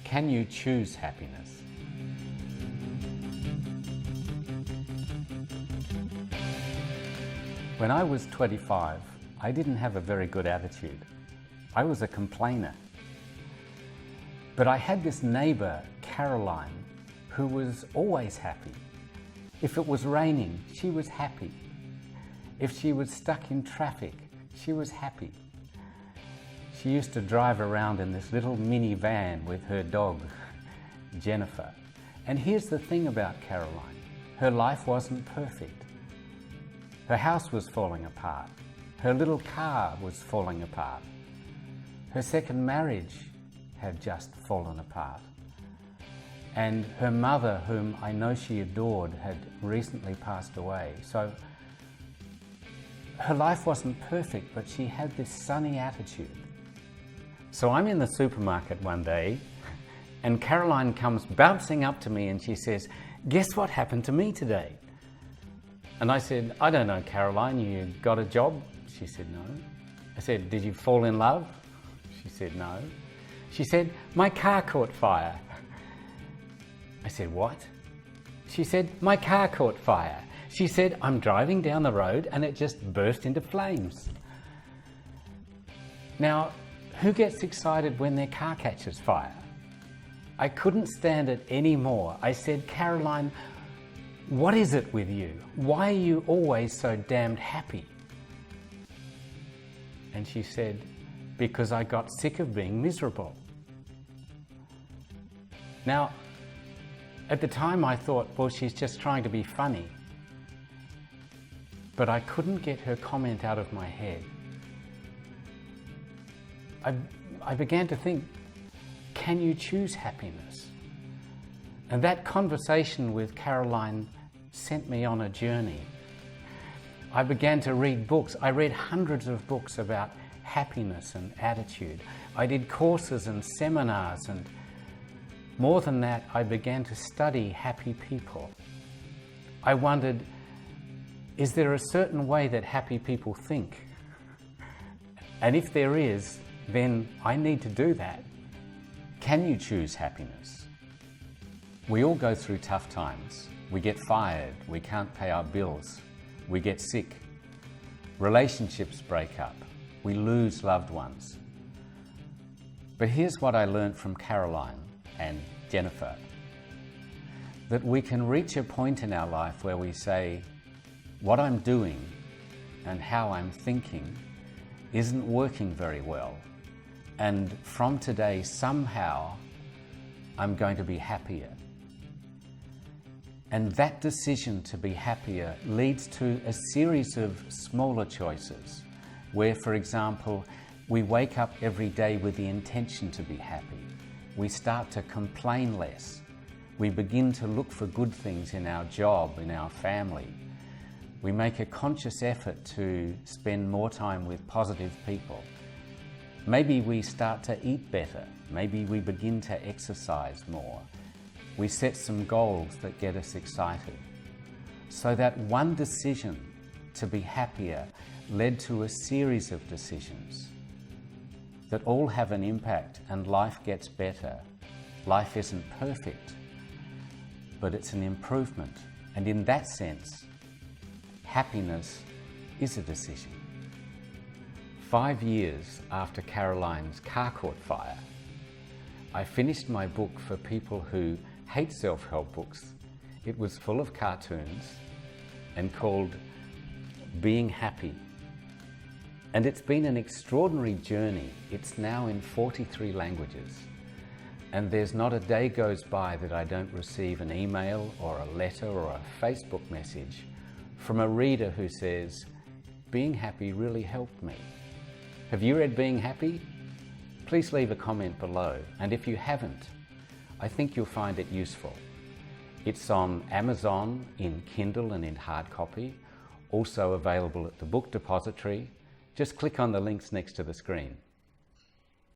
Can you choose happiness? When I was 25, I didn't have a very good attitude. I was a complainer. But I had this neighbour, Caroline, who was always happy. If it was raining, she was happy. If she was stuck in traffic, she was happy. She used to drive around in this little minivan with her dog, Jennifer. And here's the thing about Caroline. Her life wasn't perfect. Her house was falling apart. Her little car was falling apart. Her second marriage had just fallen apart. And her mother, whom I know she adored, had recently passed away. So her life wasn't perfect, but she had this sunny attitude. So I'm in the supermarket one day, and Caroline comes bouncing up to me and she says, "Guess what happened to me today?" And I said, "I don't know, Caroline, you got a job?" She said, "No." I said, "Did you fall in love?" She said, "No." She said, "My car caught fire." I said, "What?" She said, "My car caught fire." She said, "I'm driving down the road and it just burst into flames." Now, who gets excited when their car catches fire? I couldn't stand it anymore. I said, "Caroline, what is it with you? Why are you always so damned happy?" And she said, "Because I got sick of being miserable." Now, at the time I thought, well, she's just trying to be funny. But I couldn't get her comment out of my head. I began to think, can you choose happiness? And that conversation with Caroline sent me on a journey. I began to read books. I read hundreds of books about happiness and attitude. I did courses and seminars, and more than that, I began to study happy people. I wondered, is there a certain way that happy people think? And if there is, then I need to do that. Can you choose happiness? We all go through tough times. We get fired, we can't pay our bills, we get sick, relationships break up, we lose loved ones. But here's what I learned from Caroline and Jennifer, that we can reach a point in our life where we say, what I'm doing and how I'm thinking isn't working very well. And from today, somehow, I'm going to be happier. And that decision to be happier leads to a series of smaller choices where, for example, we wake up every day with the intention to be happy. We start to complain less. We begin to look for good things in our job, in our family. We make a conscious effort to spend more time with positive people. Maybe we start to eat better. Maybe we begin to exercise more. We set some goals that get us excited. So that one decision to be happier led to a series of decisions that all have an impact, and life gets better. Life isn't perfect, but it's an improvement. And in that sense, happiness is a decision. 5 years after Caroline's car caught fire, I finished my book for people who hate self-help books. It was full of cartoons and called Being Happy. And it's been an extraordinary journey. It's now in 43 languages. And there's not a day goes by that I don't receive an email or a letter or a Facebook message from a reader who says, "Being Happy really helped me." Have you read Being Happy? Please leave a comment below. And if you haven't, I think you'll find it useful. It's on Amazon in Kindle and in hard copy, also available at the Book Depository. Just click on the links next to the screen.